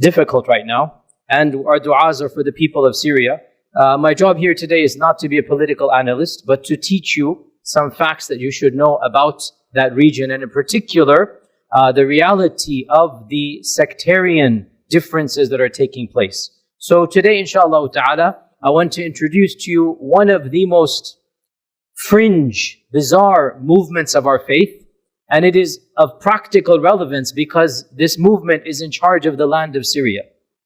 difficult right now, and our du'as are for the people of Syria. My job here today is not to be a political analyst, but to teach you some facts that you should know about that region, and in particular, the reality of the sectarian differences that are taking place. So today, inshallah ta'ala, I want to introduce to you one of the most fringe, bizarre movements of our faith, and it is of practical relevance because this movement is in charge of the land of Syria.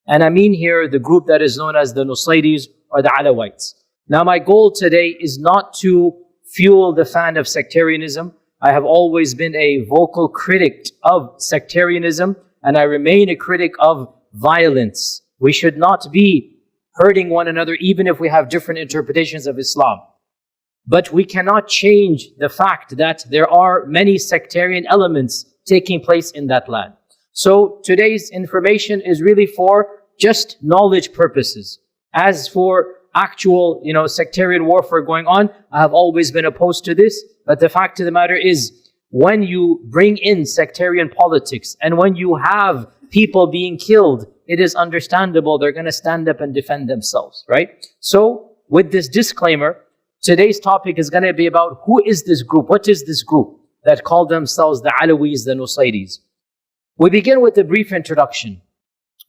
And I mean here the group that is known as the Nusayris or the Alawites. Now my goal today is not to fuel the fan of sectarianism. I have always been a vocal critic of sectarianism, and I remain a critic of violence. We should not be hurting one another even if we have different interpretations of Islam. But we cannot change the fact that there are many sectarian elements taking place in that land. So today's information is really for just knowledge purposes. As for actual, sectarian warfare going on, I have always been opposed to this. But the fact of the matter is, when you bring in sectarian politics and when you have people being killed, it is understandable they're going to stand up and defend themselves, right? So with this disclaimer, today's topic is going to be about who is this group? What is this group that call themselves the Alawites, the Nusayris? We begin with a brief introduction.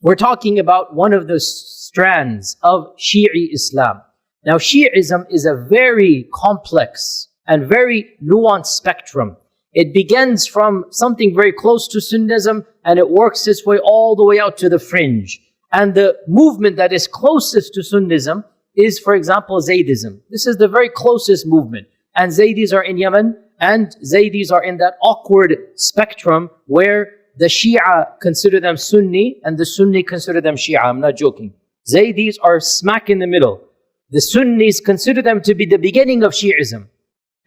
We're talking about one of the strands of Shi'i Islam. Now, Shi'ism is a very complex and very nuanced spectrum. It begins from something very close to Sunnism and it works its way all the way out to the fringe. And the movement that is closest to Sunnism is, for example, Zaydism. This is the very closest movement. And Zaydis are in Yemen, and Zaydis are in that awkward spectrum where the Shia consider them Sunni and the Sunni consider them Shia. I'm not joking. Zaydis are smack in the middle. The Sunnis consider them to be the beginning of Shi'ism.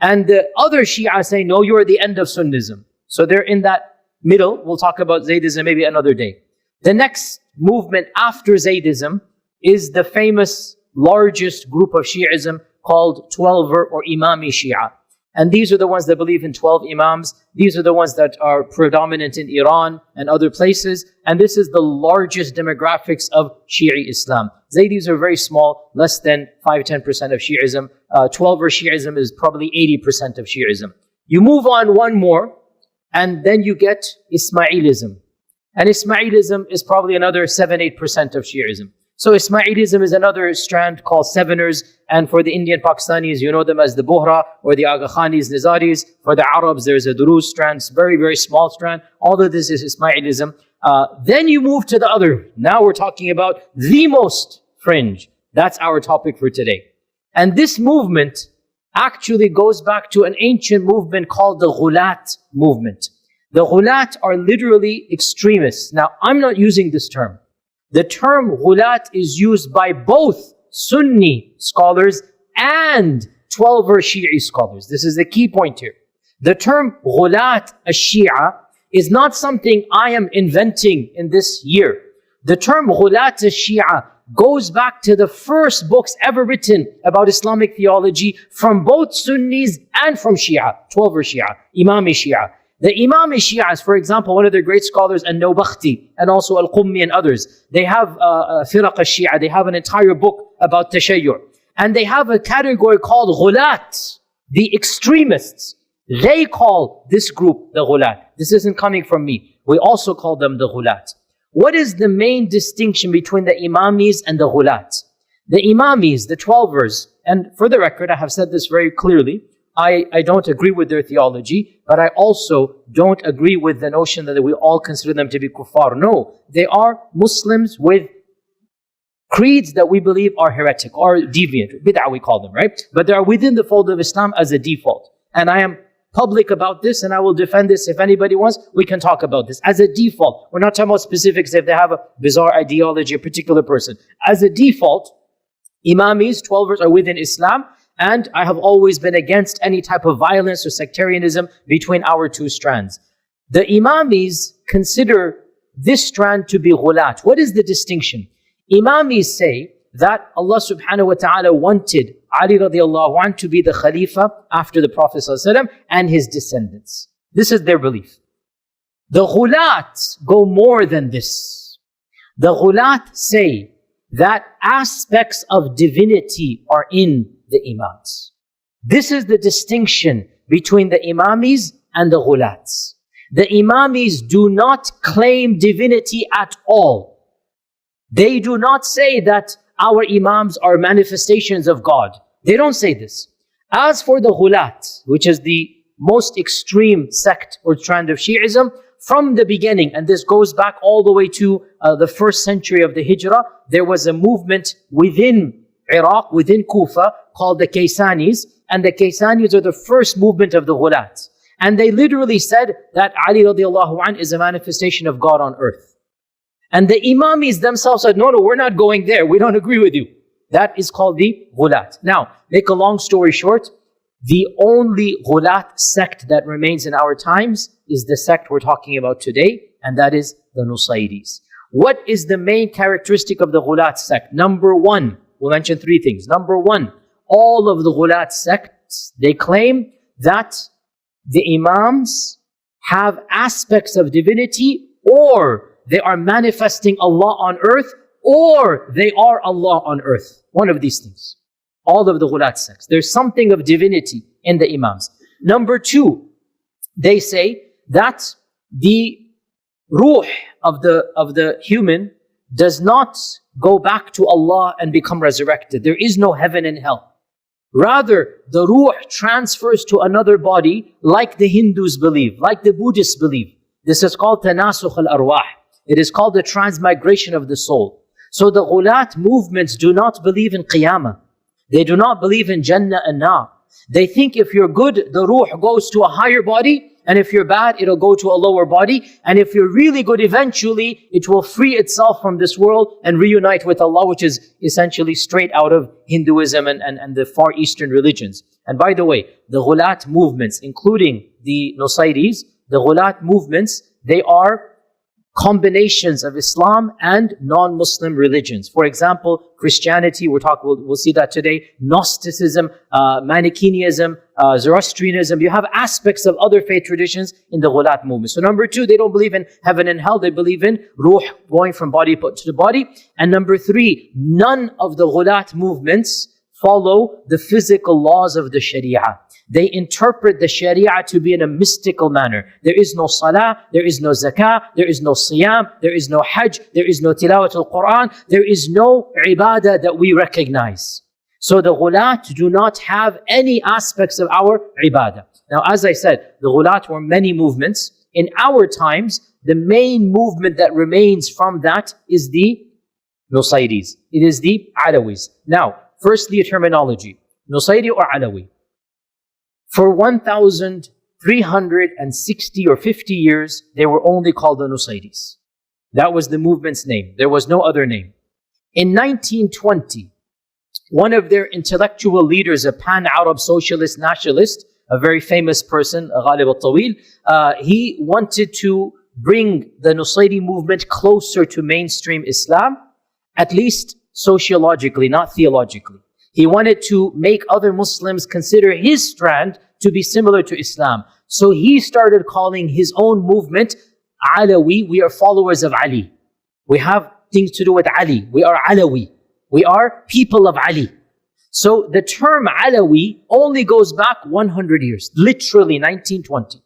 And the other Shia say, no, you're the end of Sunnism. So they're in that middle. We'll talk about Zaydism maybe another day. The next movement after Zaydism is the famous largest group of Shi'ism called Twelver or Imami Shia. And these are the ones that believe in 12 Imams. These are the ones that are predominant in Iran and other places. And this is the largest demographics of Shi'i Islam. Zaydis are very small, less than 5-10% of Shi'ism. 12er Shi'ism is probably 80% of Shi'ism. You move on one more, and then you get Ismailism. And Ismailism is probably another 7-8% of Shi'ism. So Ismailism is another strand called Seveners, and for the Indian Pakistanis, you know them as the Bohra or the Aga Khanis, Nizaris. For the Arabs, there's a Duruz strand, very, very small strand. All of this is Ismailism. Then you move to the other. Now we're talking about the most fringe. That's our topic for today. And this movement actually goes back to an ancient movement called the Ghulat movement. The Ghulat are literally extremists. Now, I'm not using this term. The term Ghulat is used by both Sunni scholars and 12er Shi'i scholars. This is the key point here. The term Ghulat al-Shia is not something I am inventing in this year. The term Ghulat al-Shia goes back to the first books ever written about Islamic theology from both Sunnis and from Shia, 12er Shia, Imami Shia. The Imami Shias, for example, one of their great scholars, An-Nawbakhti, and also Al-Qummi and others, they have Firaq al-Shia, they have an entire book about Tashayyur. And they have a category called Ghulat, the extremists. They call this group the Ghulat. This isn't coming from me. We also call them the Ghulat. What is the main distinction between the Imamis and the Ghulat? The Imamis, the 12ers, and for the record, I have said this very clearly, I don't agree with their theology, but I also don't agree with the notion that we all consider them to be kuffar. No, they are Muslims with creeds that we believe are heretic or deviant. Bid'ah we call them, right? But they are within the fold of Islam as a default. And I am public about this and I will defend this. If anybody wants, we can talk about this. As a default, we're not talking about specifics if they have a bizarre ideology, a particular person. As a default, Imamis, 12ers are within Islam. And I have always been against any type of violence or sectarianism between our two strands. The Imamis consider this strand to be ghulat. What is the distinction? Imamis say that Allah subhanahu wa ta'ala wanted Ali radiallahu anhu to be the Khalifa after the Prophet sallallahu alaihi wasallam and his descendants. This is their belief. The ghulat go more than this. The Ghulat say that aspects of divinity are in the Imams. This is the distinction between the Imamis and the Ghulats. The Imamis do not claim divinity at all. They do not say that our Imams are manifestations of God. They don't say this. As for the Ghulat, which is the most extreme sect or strand of Shi'ism, from the beginning, and this goes back all the way to the 1st century of the Hijrah, there was a movement within Iraq, within Kufa, called the Kaysanis, and the Kaysanis are the first movement of the Ghulat. And they literally said that Ali radiallahu anh is a manifestation of God on earth. And the Imamis themselves said, no, we're not going there. We don't agree with you. That is called the Ghulat. Now, make a long story short, the only Ghulat sect that remains in our times is the sect we're talking about today, and that is the Nusayris. What is the main characteristic of the Ghulat sect? Number one, we'll mention 3 things. Number one, all of the Ghulat sects, they claim that the Imams have aspects of divinity, or they are manifesting Allah on earth, or they are Allah on earth. One of these things. All of the Ghulat sects. There's something of divinity in the Imams. Number 2, they say that the ruh of the human does not go back to Allah and become resurrected. There is no heaven and hell. Rather, the ruh transfers to another body like the Hindus believe, like the Buddhists believe. This is called tanasukh al-arwah. It is called the transmigration of the soul. So the Ghulat movements do not believe in Qiyamah. They do not believe in Jannah and Nar. They think if you're good, the ruh goes to a higher body, and if you're bad, it'll go to a lower body. And if you're really good, eventually it will free itself from this world and reunite with Allah, which is essentially straight out of Hinduism and the Far Eastern religions. And by the way, the Ghulat movements, including the Nusayris, the Ghulat movements, they are combinations of Islam and non-Muslim religions. For example, Christianity, we'll see that today, Gnosticism, Manichaeism, Zoroastrianism. You have aspects of other faith traditions in the Ghulat movement. So number 2, they don't believe in heaven and hell. They believe in ruh going from body to the body. And number 3, none of the Ghulat movements follow the physical laws of the Sharia. They interpret the Sharia to be in a mystical manner. There is no salah, there is no zakah, there is no siyam, there is no hajj, there is no tilawat al-Quran, there is no ibadah that we recognize. So the Ghulat do not have any aspects of our ibadah. Now, as I said, the Ghulat were many movements. In our times, the main movement that remains from that is the Nusayris. It is the Alawis. Now, firstly, a terminology. Nusayri or Alawi. For 1,360 or 50 years, they were only called the Nusayris. That was the movement's name. There was no other name. In 1920, one of their intellectual leaders, a pan-Arab socialist nationalist, a very famous person, Ghalib al-Tawil, he wanted to bring the Nusayri movement closer to mainstream Islam, at least sociologically, not theologically. He wanted to make other Muslims consider his strand to be similar to Islam. So he started calling his own movement Alawi. We are followers of Ali. We have things to do with Ali. We are Alawi. We are people of Ali. So the term Alawi only goes back 100 years, literally 1920.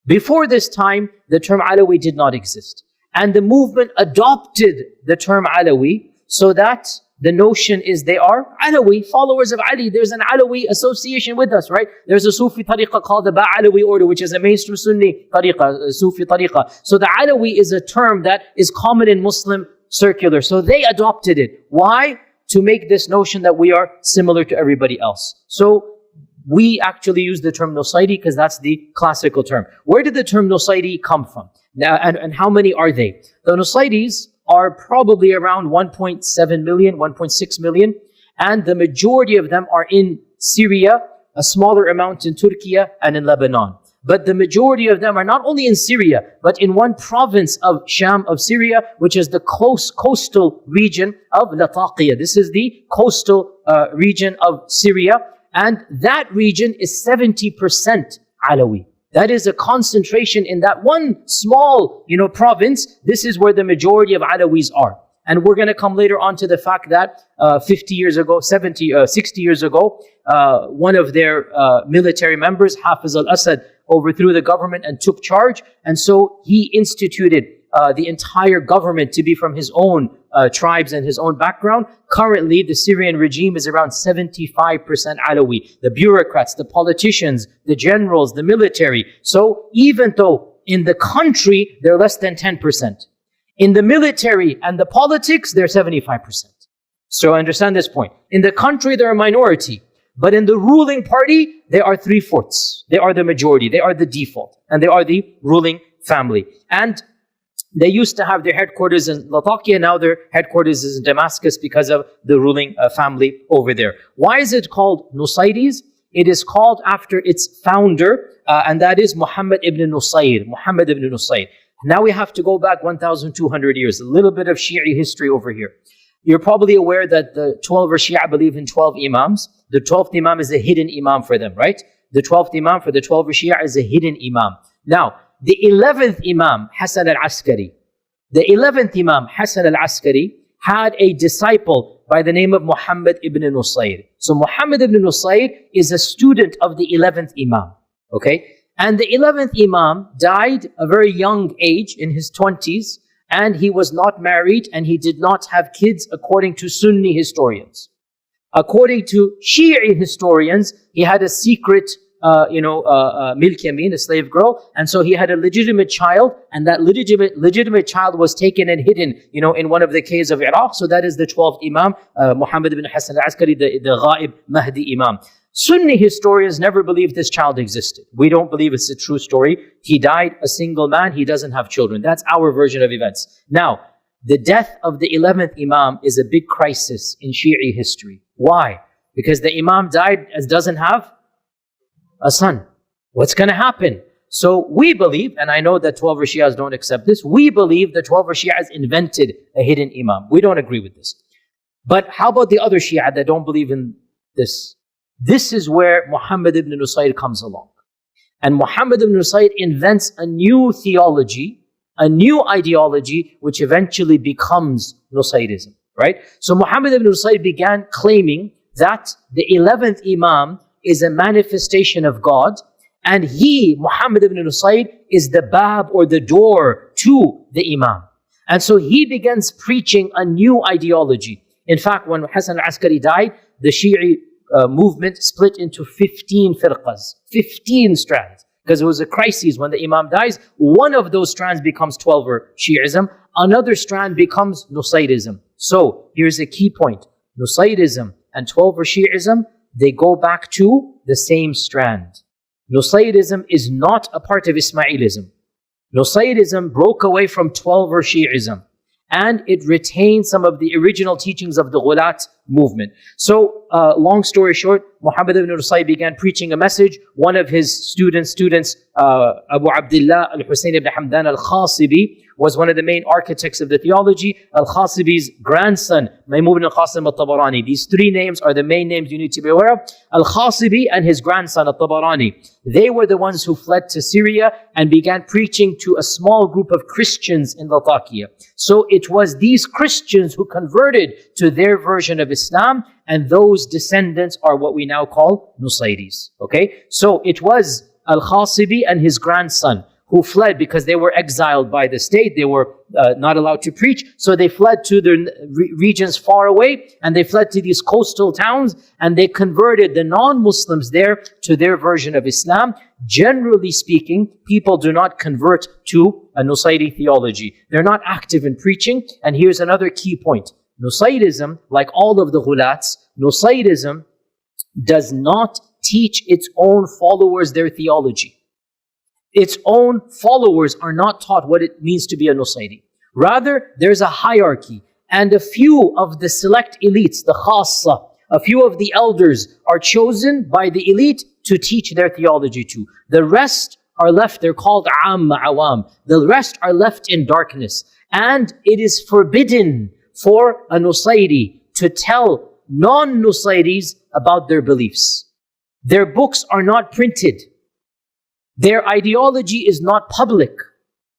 Before this time, the term Alawi did not exist. And the movement adopted the term Alawi so that the notion is they are Alawi, followers of Ali. There's an Alawi association with us, right? There's a Sufi tariqah called the Ba'alawi order, which is a mainstream Sunni tariqah, Sufi tariqah. So the Alawi is a term that is common in Muslim circular. So they adopted it. Why? To make this notion that we are similar to everybody else. So we actually use the term Nusayri because that's the classical term. Where did the term Nusayri come from? Now, and how many are they? The Nusayris are probably around 1.7 million, 1.6 million. And the majority of them are in Syria, a smaller amount in Turkey and in Lebanon. But the majority of them are not only in Syria, but in one province of Sham of Syria, which is the coastal region of Latakia. This is the coastal region of Syria. And that region is 70% Alawi. That is a concentration in that one small, province. This is where the majority of Alawis are. And we're going to come later on to the fact that 50 years ago, 60 years ago, one of their military members, Hafiz al-Assad, overthrew the government and took charge. And so he instituted the entire government to be from his own tribes and his own background. Currently, the Syrian regime is around 75% Alawi. The bureaucrats, the politicians, the generals, the military. So even though in the country, they're less than 10%. In the military and the politics, they're 75%. So understand this point. In the country, they're a minority. But in the ruling party, they are 3/4. They are the majority. They are the default. And they are the ruling family. And they used to have their headquarters in Latakia. Now their headquarters is in Damascus because of the ruling family over there. Why is it called Nusayris? It is called after its founder, and that is Muhammad ibn Nusayr. Muhammad ibn Nusayr. Now we have to go back 1,200 years. A little bit of Shi'i history over here. You're probably aware that the 12 Shia believe in 12 Imams. The 12th Imam is a hidden Imam for them, right? The 12th Imam for the 12 Shia is a hidden Imam. Now, the 11th Imam, Hassan al-Askari, had a disciple by the name of Muhammad ibn Nusayr. So Muhammad ibn Nusayr is a student of the 11th Imam, okay? And the 11th Imam died a very young age, in his 20s, and he was not married and he did not have kids according to Sunni historians. According to Shi'i historians, he had a secret milk yamin, a slave girl, and so he had a legitimate child, and that legitimate child was taken and hidden, in one of the caves of Iraq. So that is the 12th Imam, Muhammad ibn Hassan al-Askari, the Ghaib Mahdi Imam. Sunni historians never believed this child existed. We don't believe it's a true story. He died a single man. He doesn't have children. That's our version of events. Now, the death of the 11th Imam is a big crisis in Shi'i history. Why? Because the Imam died and doesn't have a son. What's going to happen? So we believe, and I know that 12 Shias don't accept this, we believe the 12 Shias invented a hidden Imam. We don't agree with this. But how about the other Shia that don't believe in this? This is where Muhammad ibn Nusayr comes along. And Muhammad ibn Nusayr invents a new theology, a new ideology, which eventually becomes Nusayrism, right? So Muhammad ibn Nusayr began claiming that the 11th Imam is a manifestation of God, and he, Muhammad ibn Nusayr, is the bab or the door to the Imam. And so he begins preaching a new ideology. In fact, when Hassan al-Askari died, the Shi'i movement split into 15 firqas, 15 strands, because it was a crisis. When the Imam dies, one of those strands becomes 12er Shi'ism, another strand becomes Nusayrism. So here's a key point. Nusayrism and 12er Shi'ism, they go back to the same strand. Nusayrism is not a part of Ismailism. Nusayrism broke away from 12er Shi'ism, and it retained some of the original teachings of the Ghulat movement. So, long story short, Muhammad ibn Nusayr began preaching a message. One of his students, Abu Abdullah al-Husayn ibn Hamdan al-Khasibi, was one of the main architects of the theology. Al-Khasibi's grandson, Maymun al-Qasim al-Tabarani. These three names are the main names you need to be aware of. Al-Khasibi and his grandson, al-Tabarani. They were the ones who fled to Syria and began preaching to a small group of Christians in Latakia. So it was these Christians who converted to their version of Islam, and those descendants are what we now call Nusayris. Okay? So it was Al-Khasibi and his grandson who fled because they were exiled by the state. They were not allowed to preach. So they fled to the regions far away, and they fled to these coastal towns, and they converted the non-Muslims there to their version of Islam. Generally speaking, people do not convert to a Nusayri theology. They're not active in preaching. And here's another key point. Nusayrism, like all of the Ghulats, Nusayrism does not teach its own followers their theology. Its own followers are not taught what it means to be a Nusayri. Rather, there's a hierarchy, and a few of the select elites, the khassa, a few of the elders are chosen by the elite to teach their theology to. The rest are left, they're called amma, awam. The rest are left in darkness. And it is forbidden for a Nusayri to tell non-Nusayris about their beliefs. Their books are not printed. Their ideology is not public.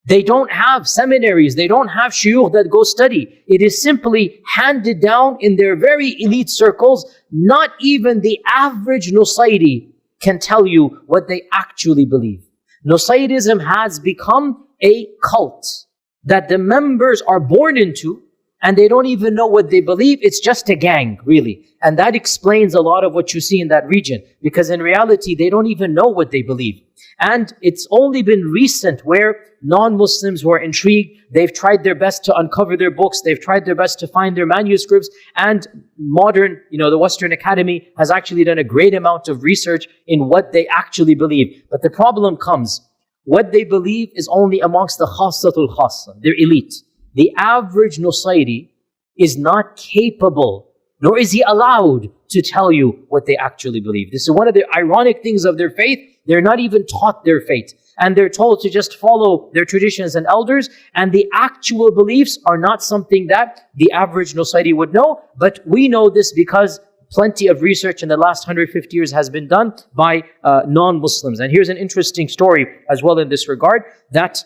They don't have seminaries. They don't have shuyukh that go study. It is simply handed down in their very elite circles. Not even the average Nusayri can tell you what they actually believe. Nusayrism has become a cult that the members are born into, and they don't even know what they believe. It's just a gang, really. And that explains a lot of what you see in that region, because in reality, they don't even know what they believe. And it's only been recent where non-Muslims who are intrigued, they've tried their best to uncover their books, they've tried their best to find their manuscripts, and modern, the Western Academy has actually done a great amount of research in what they actually believe. But the problem comes, what they believe is only amongst the khassatul khassa, they're elite. The average Nusayri is not capable, nor is he allowed to tell you what they actually believe. This is one of the ironic things of their faith. They're not even taught their faith. And they're told to just follow their traditions and elders. And the actual beliefs are not something that the average Nusayri would know. But we know this because plenty of research in the last 150 years has been done by non-Muslims. And here's an interesting story as well in this regard, that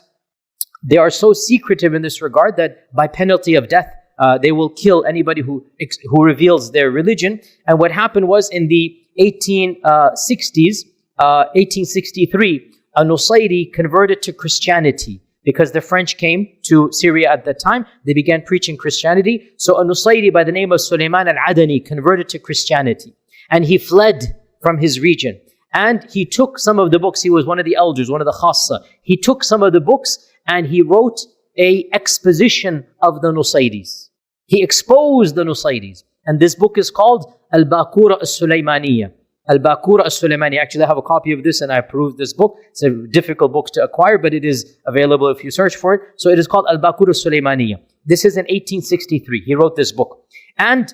they are so secretive in this regard that by penalty of death, they will kill anybody who reveals their religion. And what happened was in the 1860s, 1863, a Nusayri converted to Christianity because the French came to Syria at that time. They began preaching Christianity. So a Nusayri by the name of Sulaiman al-Adani converted to Christianity. And he fled from his region. And he took some of the books. He was one of the elders, one of the khassa. He took some of the books and he wrote an exposition of the Nusayris. He exposed the Nusayris. And this book is called Al-Baqura Al-Sulaymaniya. Al-Baqura Al-Sulaymaniya. Actually, I have a copy of this and I approved this book. It's a difficult book to acquire, but it is available if you search for it. So it is called Al-Baqura Al-Sulaymaniya. This is in 1863. He wrote this book. And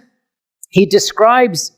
he describes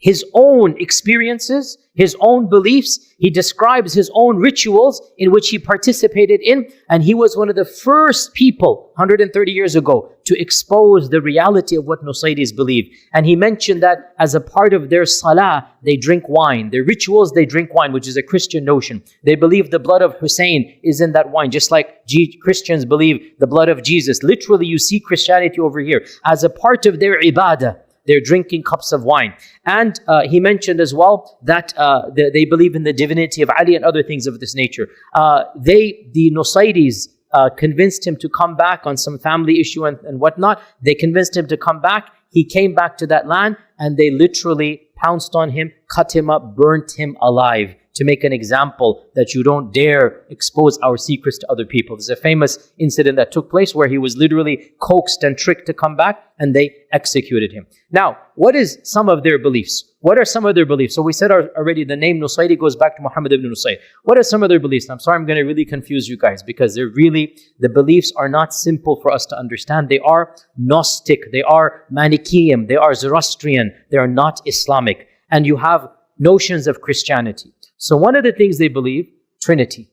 his own experiences, his own beliefs. He describes his own rituals in which he participated in. And he was one of the first people 130 years ago to expose the reality of what Nusayris believe. And he mentioned that as a part of their salah, they drink wine. Their rituals, they drink wine, which is a Christian notion. They believe the blood of Hussein is in that wine, just like Christians believe the blood of Jesus. Literally, you see Christianity over here. As a part of their ibadah, they're drinking cups of wine. And he mentioned as well that they believe in the divinity of Ali and other things of this nature. The Nusayris convinced him to come back on some family issue and whatnot. They convinced him to come back. He came back to that land and they literally pounced on him, cut him up, burnt him alive to make an example that you don't dare expose our secrets to other people. There's a famous incident that took place where he was literally coaxed and tricked to come back and they executed him. Now, what is some of their beliefs? What are some of their beliefs? So we said already the name Nusayri goes back to Muhammad ibn Nusayr. What are some of their beliefs? I'm sorry, I'm going to really confuse you guys because the beliefs are not simple for us to understand. They are Gnostic, they are Manichaean, they are Zoroastrian, they are not Islamic. And you have notions of Christianity. So one of the things they believe, Trinity.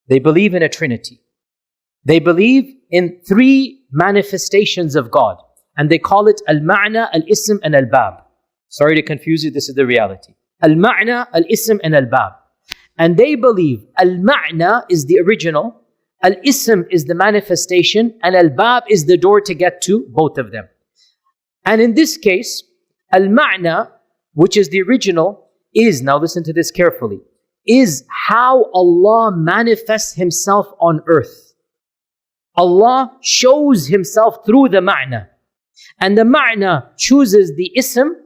They believe in a Trinity. They believe in three manifestations of God. And they call it Al-Ma'na, Al-Ism, and Al-Bab. Sorry to confuse you, this is the reality. Al-Ma'na, Al-Ism, and Al-Bab. And they believe Al-Ma'na is the original, Al-Ism is the manifestation, and Al-Bab is the door to get to both of them. And in this case, Al-Ma'na, which is the original, is, now listen to this carefully, is how Allah manifests Himself on earth. Allah shows Himself through the ma'na. And the ma'na chooses the ism,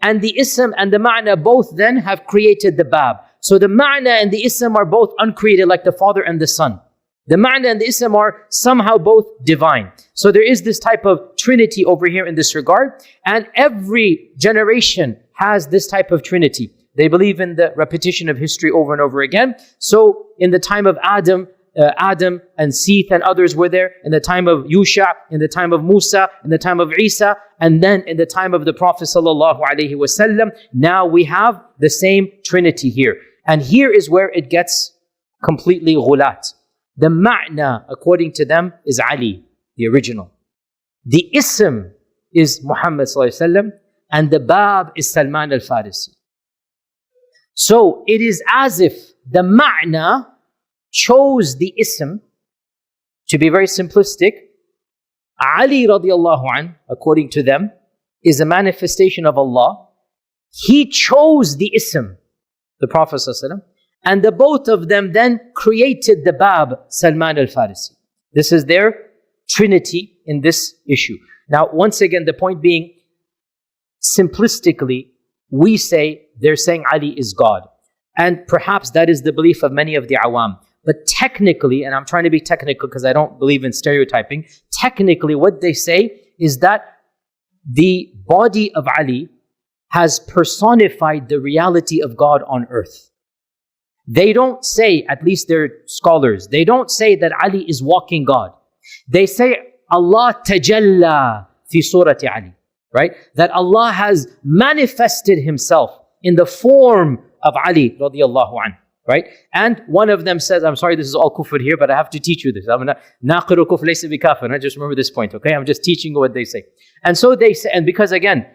and the ism and the ma'na both then have created the bab. So the ma'na and the ism are both uncreated, like the Father and the Son. The ma'na and the ism are somehow both divine. So there is this type of trinity over here in this regard. And every generation has this type of trinity. They believe in the repetition of history over and over again. So in the time of Adam and Seth and others were there. In the time of Yusha, in the time of Musa, in the time of Isa, and then in the time of the Prophet ﷺ. Now we have the same trinity here. And here is where it gets completely ghulat. The ma'na, according to them, is Ali, the original. The ism is Muhammad ﷺ, and the bab is Salman al-Farisi. So it is as if the ma'na chose the ism To be very simplistic, Ali radiallahu anh, according to them, is a manifestation of Allah. He chose the ism, the Prophet ﷺ, and the both of them then created the Bab, Salman al-Farisi. This is their trinity in this issue. Now, once again, the point being, simplistically, we say they're saying Ali is God. And perhaps that is the belief of many of the awam. But technically, and I'm trying to be technical because I don't believe in stereotyping, technically what they say is that the body of Ali has personified the reality of God on earth. They don't say, at least they're scholars, they don't say that Ali is walking God. They say Allah tajalla fi surati Ali, right? That Allah has manifested Himself in the form of Ali radiallahu anhu, right? And one of them says, I'm sorry, this is all kufr here, but I have to teach you this. I'm not naqiru kufr laysa bi kafir. I just remember this point, okay? I'm just teaching you what they say. And so they say, and because again,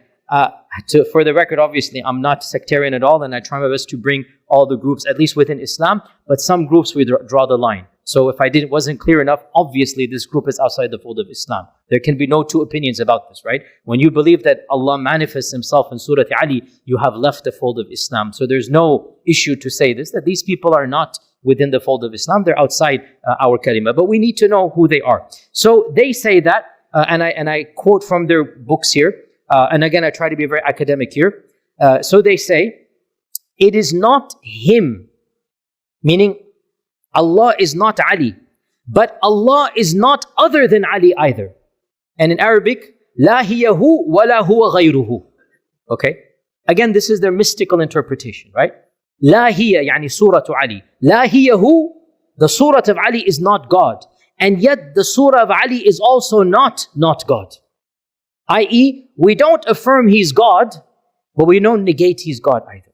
for the record, obviously, I'm not sectarian at all, and I try my best to bring all the groups, at least within Islam, but some groups we draw the line. So if I wasn't clear enough, obviously this group is outside the fold of Islam. There can be no two opinions about this, right? When you believe that Allah manifests Himself in Surah Ali, you have left the fold of Islam. So there's no issue to say this, that these people are not within the fold of Islam, they're outside our kalima. But we need to know who they are. So they say that, and I quote from their books here, and again, I try to be very academic here. So they say, it is not Him, meaning Allah is not Ali, but Allah is not other than Ali either. And in Arabic, لا هي هو ولا هو غيره. Okay? Again, this is their mystical interpretation, right? لا هي, يعني surah to Ali. لا هي هو, the surah of Ali is not God. And yet the surah of Ali is also not God. I.e., we don't affirm He's God, but we don't negate He's God either.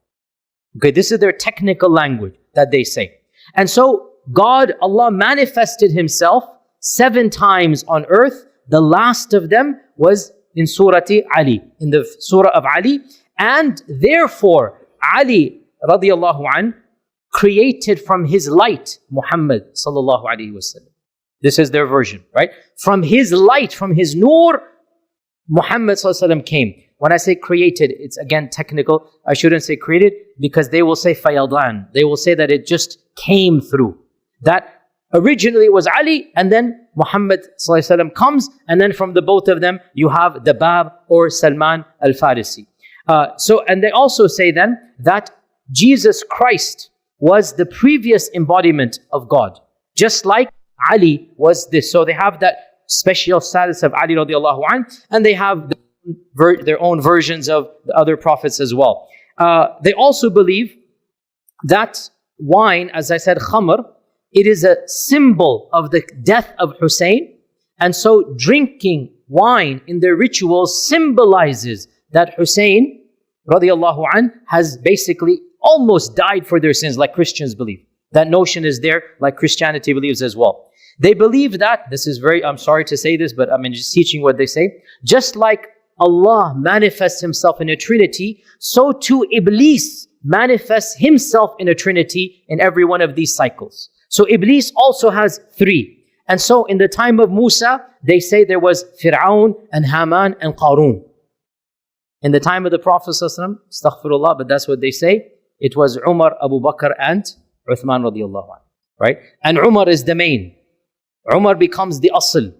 Okay, this is their technical language that they say. And so, God, Allah manifested Himself 7 times on earth. The last of them was in Surah Ali, in the Surah of Ali. And therefore, Ali radiallahu anh created from His light Muhammad sallallahu alayhi wasallam. This is their version, right? From His light, from His nur, Muhammad sallallahu alayhi wasallam came. When I say created, it's again technical. I shouldn't say created because they will say fayadan. They will say that it just came through. That originally it was Ali, and then Muhammad sallallahu alaihi wasallam comes, and then from the both of them you have the Bab or Salman al-Farisi. And they also say then that Jesus Christ was the previous embodiment of God, just like Ali was this. So they have that special status of Ali radiallahu anh, and they have their own versions of the other prophets as well. They also believe that wine, as I said, khamr, it is a symbol of the death of Hussein. And so drinking wine in their rituals symbolizes that Hussein radiallahu anh has basically almost died for their sins, like Christians believe. That notion is there, like Christianity believes as well. They believe that, this is very, I'm sorry to say this, but I'm just teaching what they say. Just like Allah manifests Himself in a Trinity, so too Iblis manifests himself in a Trinity in every one of these cycles. So Iblis also has 3. And so in the time of Musa, they say there was Fir'aun and Haman and Qarun. In the time of the Prophet ﷺ, astaghfirullah, but that's what they say, it was Umar, Abu Bakr and Uthman radiallahu anhu, right? And Umar is the main. Umar becomes the asl.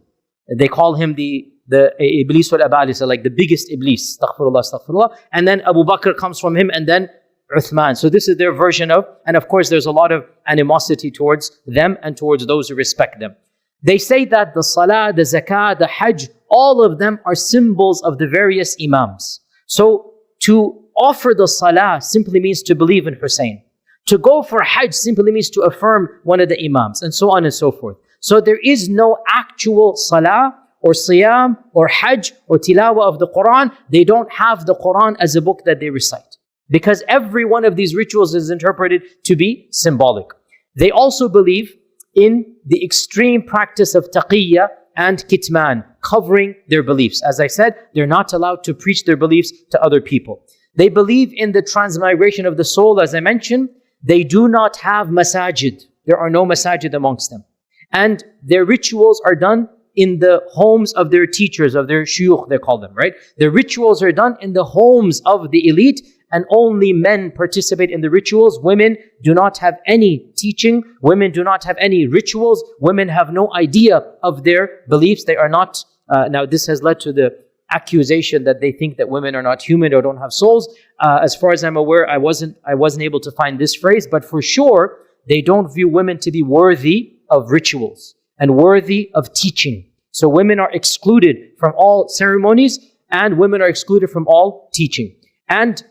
They call him the Iblis wal-Abalisa, like the biggest Iblis, astaghfirullah, astaghfirullah. And then Abu Bakr comes from him, and then Uthman. So this is their version of, and of course there's a lot of animosity towards them and towards those who respect them. They say that the salah, the zakah, the hajj, all of them are symbols of the various imams. So to offer the salah simply means to believe in Hussein. To go for hajj simply means to affirm one of the imams, and so on and so forth. So there is no actual salah or siyam or hajj or tilawah of the Quran. They don't have the Quran as a book that they recite, because every one of these rituals is interpreted to be symbolic. They also believe in the extreme practice of taqiyya and kitman, covering their beliefs. As I said, they're not allowed to preach their beliefs to other people. They believe in the transmigration of the soul, as I mentioned. They do not have masajid. There are no masajid amongst them. And their rituals are done in the homes of their teachers, of their shuyukh, they call them, right? The rituals are done in the homes of the elite, and only men participate in the rituals. Women do not have any teaching. Women do not have any rituals. Women have no idea of their beliefs. They are not, now this has led to the accusation that they think that women are not human or don't have souls. As far as I'm aware, I wasn't able to find this phrase, but for sure, they don't view women to be worthy of rituals and worthy of teaching. So women are excluded from all ceremonies, and women are excluded from all teaching. And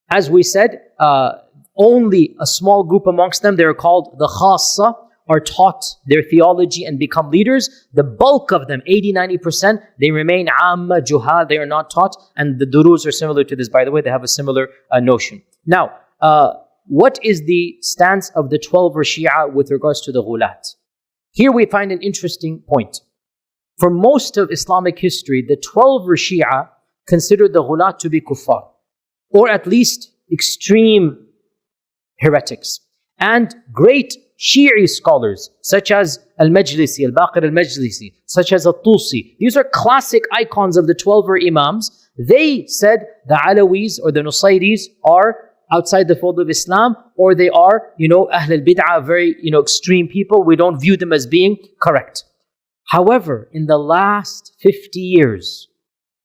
as we said, only a small group amongst them, they're called the khassa, are taught their theology and become leaders. The bulk of them, 80-90%, they remain amma, juhal, they are not taught. And the durus are similar to this, by the way, they have a similar notion. Now, what is the stance of the 12er Shia with regards to the ghulat? Here we find an interesting point. For most of Islamic history, the 12er Shia considered the ghulat to be kuffar, or at least extreme heretics. And great Shi'i scholars, such as Al-Majlisi, Al-Baqir Al-Majlisi, such as Al-Tusi, these are classic icons of the 12er Imams. They said the Alawites or the Nusayris are outside the fold of Islam, or they are, Ahl al-Bid'ah, very, extreme people. We don't view them as being correct. However, in the last 50 years,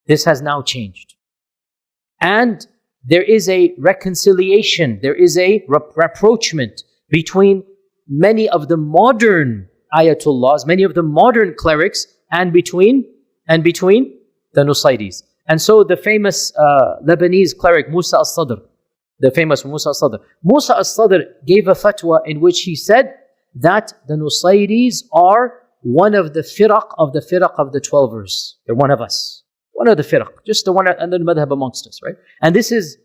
this has now changed. And there is a reconciliation, there is a rapprochement between many of the modern ayatullahs, many of the modern clerics, and between the Nusayris. And so the famous Lebanese cleric Musa al-Sadr, Musa al-Sadr gave a fatwa in which he said that the Nusayris are one of the firaq of the 12ers. They're one of us. One of the firaq. Just the one under the madhab amongst us, right? And this is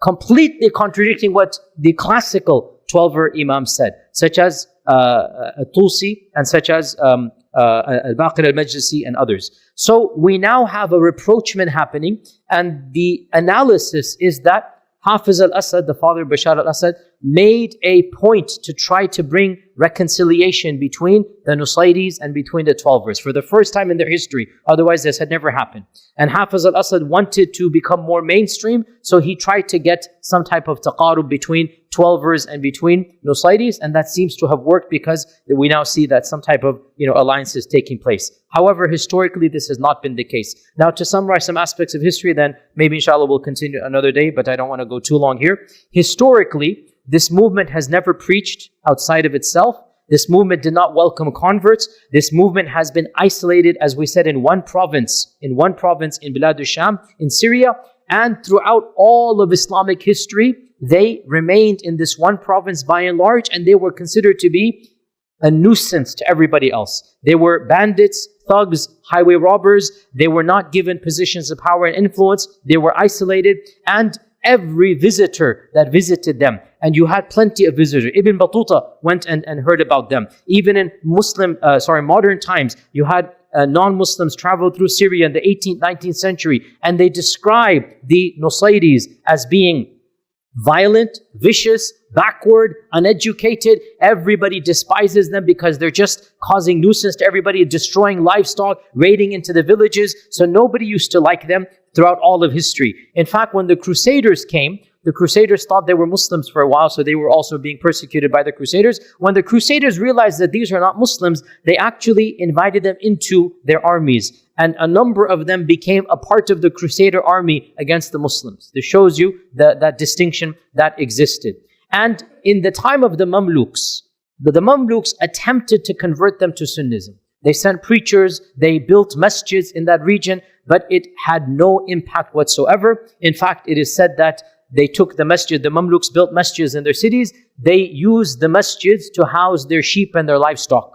completely contradicting what the classical 12er Imams said, such as Tusi and such as Al-Baqir Al-Majlisi and others. So we now have a rapprochement happening, and the analysis is that Hafiz al-Assad, the father of Bashar al-Assad, made a point to try to bring reconciliation between the Nusayris and between the 12ers for the first time in their history. Otherwise, this had never happened. And Hafiz al-Assad wanted to become more mainstream, so he tried to get some type of taqarub between 12ers and between Nusayris, and that seems to have worked because we now see that some type of alliance is taking place. However, historically, this has not been the case. Now, to summarize some aspects of history, then maybe inshallah we'll continue another day, but I don't want to go too long here. Historically, this movement has never preached outside of itself. This movement did not welcome converts. This movement has been isolated, as we said, in one province in Bilad al-Sham, in Syria. And throughout all of Islamic history, they remained in this one province by and large, and they were considered to be a nuisance to everybody else. They were bandits, thugs, highway robbers. They were not given positions of power and influence. They were isolated, and every visitor that visited them, and you had plenty of visitors. Ibn Battuta went and heard about them. Even in modern times, you had non-Muslims travel through Syria in the 18th, 19th century, and they described the Nusayris as being violent, vicious, backward, uneducated. Everybody despises them because they're just causing nuisance to everybody, destroying livestock, raiding into the villages. So nobody used to like them throughout all of history. In fact, when the Crusaders came, the Crusaders thought they were Muslims for a while, so they were also being persecuted by the Crusaders. When the Crusaders realized that these are not Muslims, they actually invited them into their armies. And a number of them became a part of the Crusader army against the Muslims. This shows you that distinction that existed. And in the time of the Mamluks, the Mamluks attempted to convert them to Sunnism. They sent preachers, they built masjids in that region, but it had no impact whatsoever. In fact, it is said that they took the masjid, the Mamluks built masjids in their cities, they used the masjids to house their sheep and their livestock.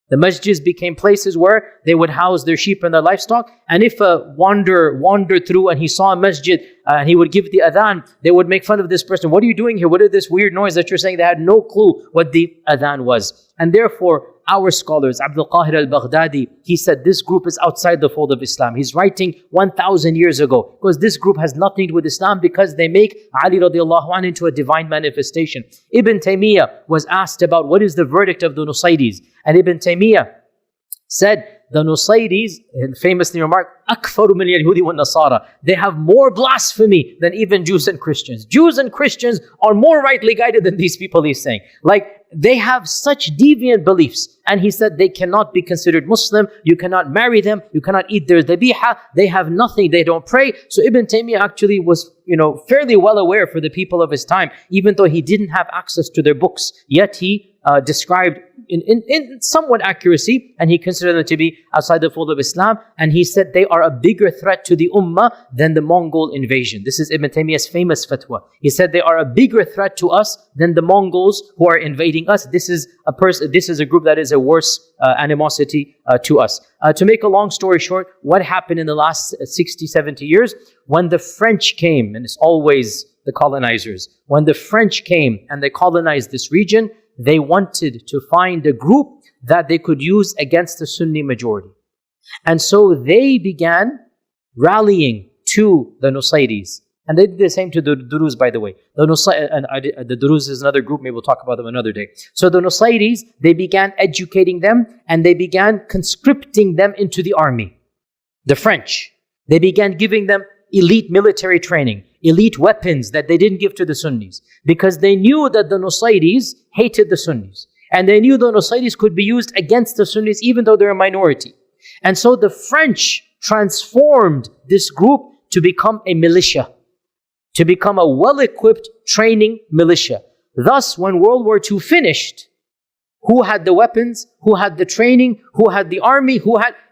The masjids became places where they would house their sheep and their livestock. And if a wanderer wandered through and he saw a masjid and he would give the adhan, they would make fun of this person. What are you doing here? What is this weird noise that you're saying? They had no clue what the adhan was. And therefore, our scholars, Abdul Qahir al-Baghdadi, he said this group is outside the fold of Islam. He's writing 1,000 years ago, because this group has nothing to do with Islam, because they make Ali radiallahu anhu into a divine manifestation. Ibn Taymiyyah was asked about what is the verdict of the Nusayris, and Ibn Taymiyyah said, the Nusayris famously remarked, أَكْفَرُ مِنْ الْيَهُودِ وَالنَّصَارَى. They have more blasphemy than even Jews and Christians. Jews and Christians are more rightly guided than these people, he's saying. Like, they have such deviant beliefs. And he said they cannot be considered Muslim. You cannot marry them. You cannot eat their dhabiha. They have nothing. They don't pray. So Ibn Taymiyyah actually was, fairly well aware for the people of his time, even though he didn't have access to their books. Yet he described in somewhat accuracy, and he considered them to be outside the fold of Islam. And he said they are a bigger threat to the ummah than the Mongol invasion. This is Ibn Taymiyyah's famous fatwa. He said they are a bigger threat to us than the Mongols who are invading us. This is a group that is a worse animosity to us. To make a long story short, what happened in the last 60, 70 years? When the French came, and it's always the colonizers, when the French came and they colonized this region, they wanted to find a group that they could use against the Sunni majority. And so they began rallying to the Nusayris. And they did the same to the Duruz, by the way. The Duruz is another group, maybe we'll talk about them another day. So the Nusayris, they began educating them, and they began conscripting them into the army. The French, they began giving them elite military training, elite weapons that they didn't give to the Sunnis, because they knew that the Nusayris hated the Sunnis, and they knew the Nusayris could be used against the Sunnis even though they're a minority. And so the French transformed this group to become a militia, to become a well-equipped training militia. Thus, when World War II finished, who had the weapons, who had the training, who had the army,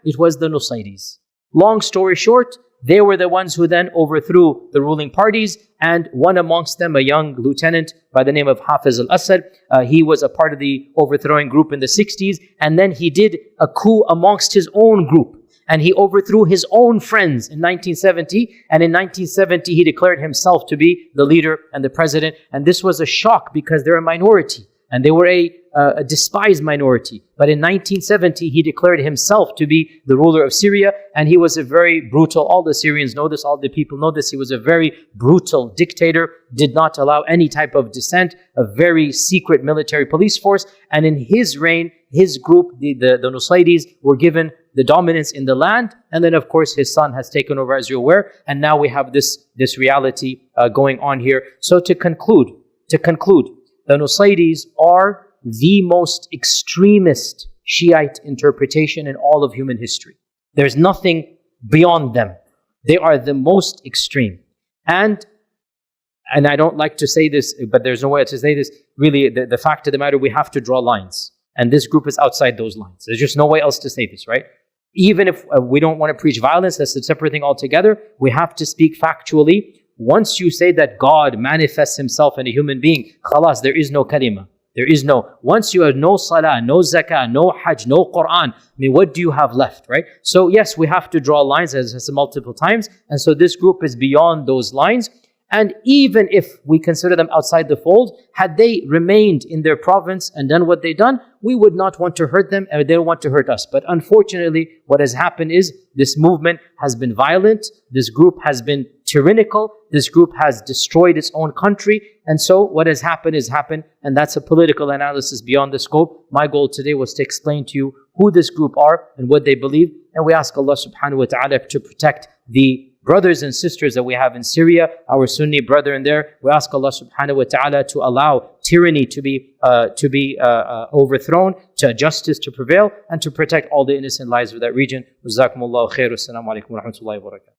it was the Nusayris. Long story short, they were the ones who then overthrew the ruling parties, and one amongst them, a young lieutenant by the name of Hafiz al-Assad, he was a part of the overthrowing group in the 60s, and then he did a coup amongst his own group, and he overthrew his own friends in 1970, and in 1970 he declared himself to be the leader and the president, and this was a shock because they're a minority, and they were a despised minority. But in 1970, he declared himself to be the ruler of Syria, and he was a very brutal, all the Syrians know this, all the people know this, he was a very brutal dictator, did not allow any type of dissent, a very secret military police force, and in his reign, his group, the Nusayris, were given the dominance in the land, and then of course his son has taken over, as you're aware, and now we have this reality going on here. So to conclude, the Nusayris are the most extremist Shiite interpretation in all of human history. There's nothing beyond them. They are the most extreme. And I don't like to say this, but there's no way to say this. Really, the fact of the matter, we have to draw lines. And this group is outside those lines. There's just no way else to say this, right? Even if we don't want to preach violence, that's a separate thing altogether. We have to speak factually. Once you say that God manifests himself in a human being, khalas, there is no kalima. There is once you have no salah, no zakah, no hajj, no Quran, what do you have left, right? So yes, we have to draw lines, as I said multiple times, and so this group is beyond those lines. And even if we consider them outside the fold, had they remained in their province and done what they've done, we would not want to hurt them, and they don't want to hurt us. But unfortunately, what has happened is this movement has been violent, this group has been tyrannical, this group has destroyed its own country, and so what has happened is happened, and that's a political analysis beyond the scope. My goal today was to explain to you who this group are and what they believe, and we ask Allah subhanahu wa ta'ala to protect the brothers and sisters that we have in Syria, our Sunni brethren there. We ask Allah subhanahu wa ta'ala to allow tyranny to be overthrown, to justice to prevail, and to protect all the innocent lives of that region. Jazakumullahu khair. Wassalamu alaikum wa rahmatullahi wa barakatuh.